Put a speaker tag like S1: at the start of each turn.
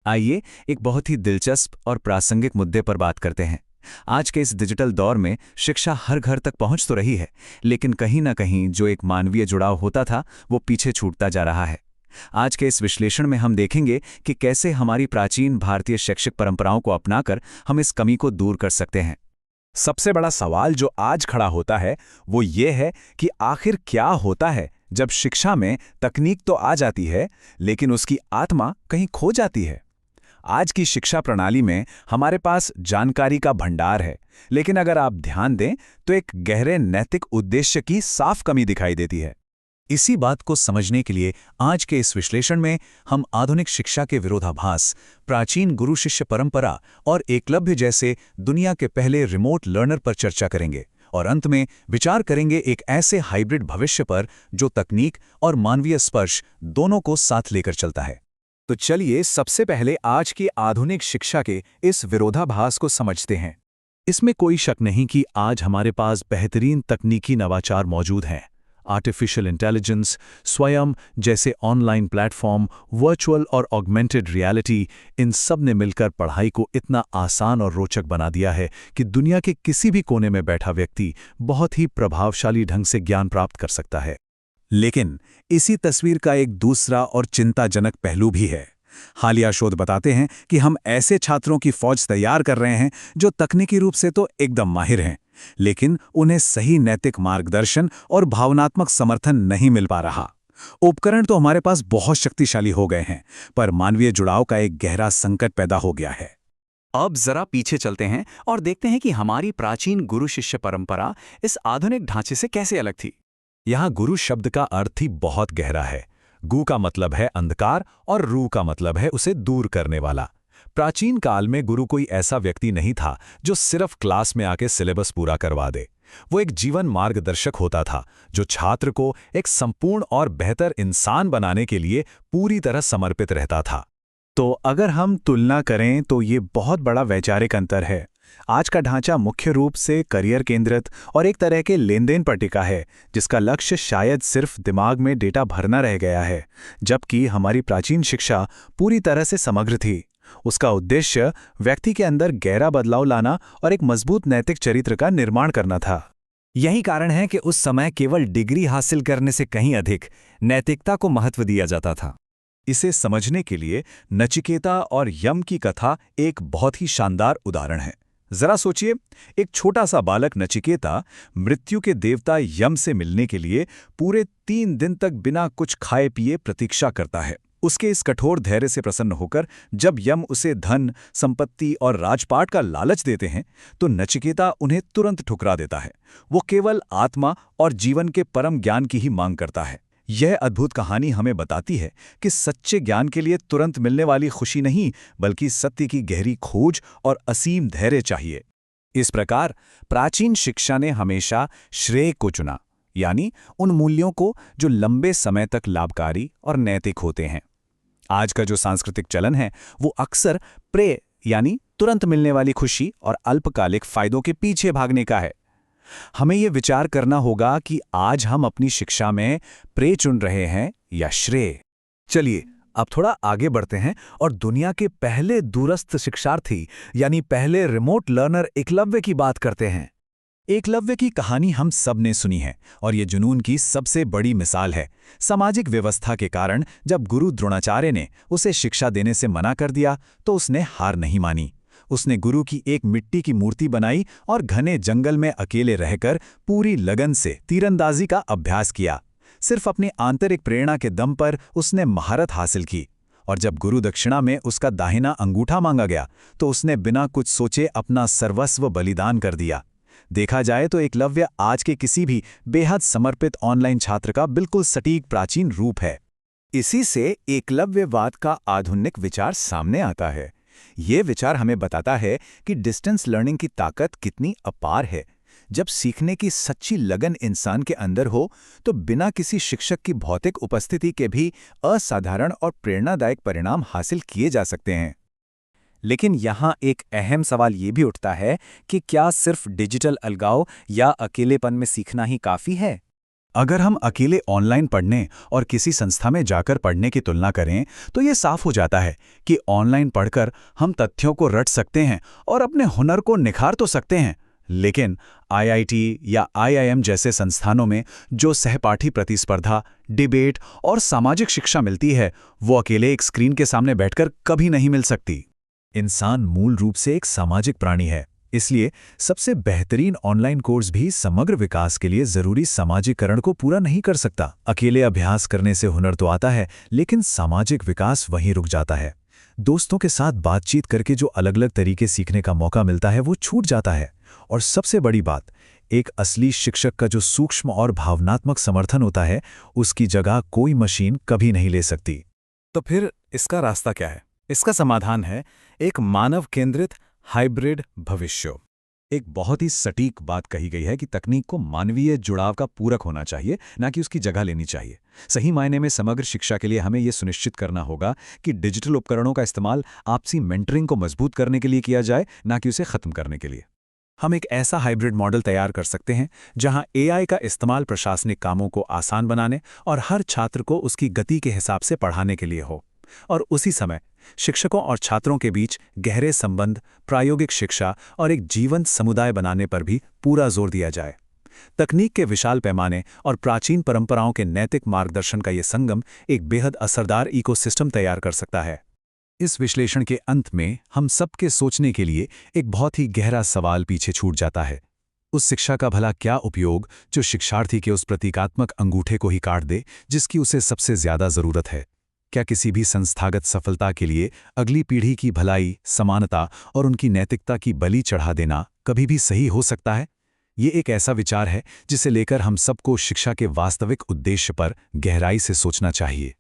S1: आइए एक बहुत ही दिलचस्प और प्रासंगिक मुद्दे पर बात करते हैं। आज के इस डिजिटल दौर में शिक्षा हर घर तक पहुंच तो रही है, लेकिन कहीं ना कहीं जो एक मानवीय जुड़ाव होता था वो पीछे छूटता जा रहा है। आज के इस विश्लेषण में हम देखेंगे कि कैसे हमारी प्राचीन भारतीय शैक्षिक परंपराओं को अपनाकर हम इस कमी को दूर कर सकते हैं।
S2: सबसे बड़ा सवाल जो आज खड़ा होता है वो ये है कि आखिर क्या होता है जब शिक्षा में तकनीक तो आ जाती है लेकिन उसकी आत्मा कहीं खो जाती है। आज की शिक्षा प्रणाली में हमारे पास जानकारी का भंडार है, लेकिन अगर आप ध्यान दें तो एक गहरे नैतिक उद्देश्य की साफ कमी दिखाई देती है।
S1: इसी बात को समझने के लिए आज के इस विश्लेषण में हम आधुनिक शिक्षा के विरोधाभास, प्राचीन गुरु शिष्य परंपरा और एकलव्य जैसे दुनिया के पहले रिमोट लर्नर पर चर्चा करेंगे और अंत में विचार करेंगे एक ऐसे हाइब्रिड भविष्य पर जो तकनीक और मानवीय स्पर्श दोनों को साथ लेकर चलता है।
S2: तो चलिए सबसे पहले आज की आधुनिक शिक्षा के इस विरोधाभास को समझते हैं।
S1: इसमें कोई शक नहीं कि आज हमारे पास बेहतरीन तकनीकी नवाचार मौजूद हैं। आर्टिफिशियल इंटेलिजेंस, स्वयं जैसे ऑनलाइन प्लेटफॉर्म, वर्चुअल और ऑगमेंटेड रियलिटी, इन सब ने मिलकर पढ़ाई को इतना आसान और रोचक बना दिया है कि दुनिया के किसी भी कोने में बैठा व्यक्ति बहुत ही प्रभावशाली ढंग से ज्ञान प्राप्त कर सकता है।
S2: लेकिन इसी तस्वीर का एक दूसरा और चिंताजनक पहलू भी है। हालिया शोध बताते हैं कि हम ऐसे छात्रों की फौज तैयार कर रहे हैं जो तकनीकी रूप से तो एकदम माहिर हैं, लेकिन उन्हें सही नैतिक मार्गदर्शन और भावनात्मक समर्थन नहीं मिल पा रहा। उपकरण तो हमारे पास बहुत शक्तिशाली हो गए हैं, पर मानवीय जुड़ाव का एक गहरा संकट पैदा हो गया है।
S3: अब जरा पीछे चलते हैं और देखते हैं कि हमारी प्राचीन गुरु शिष्य परंपरा इस आधुनिक ढांचे से कैसे अलग थी।
S2: यहाँ गुरु शब्द का अर्थ ही बहुत गहरा है। गु का मतलब है अंधकार और रू का मतलब है उसे दूर करने वाला। प्राचीन काल में गुरु कोई ऐसा व्यक्ति नहीं था जो सिर्फ क्लास में आके सिलेबस पूरा करवा दे। वो एक जीवन मार्गदर्शक होता था जो छात्र को एक संपूर्ण और बेहतर इंसान बनाने के लिए पूरी तरह समर्पित रहता था।
S1: तो अगर हम तुलना करें तो ये बहुत बड़ा वैचारिक अंतर है। आज का ढांचा मुख्य रूप से करियर केंद्रित और एक तरह के लेनदेन पर टिका है, जिसका लक्ष्य शायद सिर्फ दिमाग में डेटा भरना रह गया है, जबकि हमारी प्राचीन शिक्षा पूरी तरह से समग्र थी। उसका उद्देश्य व्यक्ति के अंदर गहरा बदलाव लाना और एक मजबूत नैतिक चरित्र का निर्माण करना था।
S3: यही कारण है कि उस समय केवल डिग्री हासिल करने से कहीं अधिक नैतिकता को महत्व दिया जाता था।
S2: इसे समझने के लिए नचिकेता और यम की कथा एक बहुत ही शानदार उदाहरण है। जरा सोचिए, एक छोटा सा बालक नचिकेता मृत्यु के देवता यम से मिलने के लिए पूरे 3 दिन तक बिना कुछ खाए पिए प्रतीक्षा करता है। उसके इस कठोर धैर्य से प्रसन्न होकर जब यम उसे धन, संपत्ति और राजपाट का लालच देते हैं तो नचिकेता उन्हें तुरंत ठुकरा देता है। वो केवल आत्मा और जीवन के परम ज्ञान की ही मांग करता है। यह अद्भुत कहानी हमें बताती है कि सच्चे ज्ञान के लिए तुरंत मिलने वाली खुशी नहीं, बल्कि सत्य की गहरी खोज और असीम धैर्य चाहिए।
S1: इस प्रकार प्राचीन शिक्षा ने हमेशा श्रेय को चुना, यानी उन मूल्यों को जो लंबे समय तक लाभकारी और नैतिक होते हैं। आज का जो सांस्कृतिक चलन है वो अक्सर प्रे यानी तुरंत मिलने वाली खुशी और अल्पकालिक फायदों के पीछे भागने का है। हमें ये विचार करना होगा कि आज हम अपनी शिक्षा में प्रे चुन रहे हैं या श्रेय।
S2: चलिए अब थोड़ा आगे बढ़ते हैं और दुनिया के पहले दूरस्थ शिक्षार्थी यानी पहले रिमोट लर्नर एकलव्य की बात करते हैं। एकलव्य की कहानी हम सब ने सुनी है और ये जुनून की सबसे बड़ी मिसाल है। सामाजिक व्यवस्था के कारण जब गुरु द्रोणाचार्य ने उसे शिक्षा देने से मना कर दिया तो उसने हार नहीं मानी। उसने गुरु की एक मिट्टी की मूर्ति बनाई और घने जंगल में अकेले रहकर पूरी लगन से तीरंदाजी का अभ्यास किया। सिर्फ अपनी आंतरिक प्रेरणा के दम पर उसने महारत हासिल की और जब गुरु दक्षिणा में उसका दाहिना अंगूठा मांगा गया तो उसने बिना कुछ सोचे अपना सर्वस्व बलिदान कर दिया। देखा जाए तो एकलव्य आज के किसी भी बेहद समर्पित ऑनलाइन छात्र का बिल्कुल सटीक प्राचीन रूप है।
S3: इसी से एकलव्यवाद का आधुनिक विचार सामने आता है। ये विचार हमें बताता है कि डिस्टेंस लर्निंग की ताकत कितनी अपार है। जब सीखने की सच्ची लगन इंसान के अंदर हो तो बिना किसी शिक्षक की भौतिक उपस्थिति के भी असाधारण और प्रेरणादायक परिणाम हासिल किए जा सकते हैं।
S1: लेकिन यहाँ एक अहम सवाल ये भी उठता है कि क्या सिर्फ डिजिटल अलगाव या अकेलेपन में सीखना ही काफ़ी है? अगर हम अकेले ऑनलाइन पढ़ने और किसी संस्था में जाकर पढ़ने की तुलना करें तो ये साफ हो जाता है कि ऑनलाइन पढ़कर हम तथ्यों को रट सकते हैं और अपने हुनर को निखार तो सकते हैं, लेकिन आईआईटी या आईआईएम जैसे संस्थानों में जो सहपाठी प्रतिस्पर्धा, डिबेट और सामाजिक शिक्षा मिलती है, वो अकेले एक स्क्रीन के सामने बैठकर कभी नहीं मिल सकती।
S2: इंसान मूल रूप से एक सामाजिक प्राणी है, इसलिए सबसे बेहतरीन ऑनलाइन कोर्स भी समग्र विकास के लिए जरूरी सामाजिकरण को पूरा नहीं कर सकता। अकेले अभ्यास करने से हुनर तो आता है, लेकिन सामाजिक विकास वहीं रुक जाता है। दोस्तों के साथ बातचीत करके जो अलग अलग तरीके सीखने का मौका मिलता है वो छूट जाता है। और सबसे बड़ी बात, एक असली शिक्षक का जो सूक्ष्म और भावनात्मक समर्थन होता है, उसकी जगह कोई मशीन कभी नहीं ले सकती।
S3: तो फिर इसका रास्ता क्या है? इसका समाधान है एक मानव केंद्रित हाइब्रिड भविष्य।
S1: एक बहुत ही सटीक बात कही गई है कि तकनीक को मानवीय जुड़ाव का पूरक होना चाहिए, ना कि उसकी जगह लेनी चाहिए। सही मायने में समग्र शिक्षा के लिए हमें यह सुनिश्चित करना होगा कि डिजिटल उपकरणों का इस्तेमाल आपसी मेंटरिंग को मजबूत करने के लिए किया जाए, ना कि उसे खत्म करने के लिए। हम एक ऐसा हाइब्रिड मॉडल तैयार कर सकते हैं जहां एआई का इस्तेमाल प्रशासनिक कामों को आसान बनाने और हर छात्र को उसकी गति के हिसाब से पढ़ाने के लिए हो, और उसी समय शिक्षकों और छात्रों के बीच गहरे संबंध, प्रायोगिक शिक्षा और एक जीवंत समुदाय बनाने पर भी पूरा जोर दिया जाए। तकनीक के विशाल पैमाने और प्राचीन परंपराओं के नैतिक मार्गदर्शन का ये संगम एक बेहद असरदार इकोसिस्टम तैयार कर सकता है। इस विश्लेषण के अंत में हम सबके सोचने के लिए एक बहुत ही गहरा सवाल पीछे छूट जाता है। उस शिक्षा का भला क्या उपयोग जो शिक्षार्थी के उस प्रतीकात्मक अंगूठे को ही काट दे जिसकी उसे सबसे ज्यादा जरूरत है? क्या किसी भी संस्थागत सफलता के लिए अगली पीढ़ी की भलाई, समानता और उनकी नैतिकता की बलि चढ़ा देना कभी भी सही हो सकता है? ये एक ऐसा विचार है जिसे लेकर हम सबको शिक्षा के वास्तविक उद्देश्य पर गहराई से सोचना चाहिए।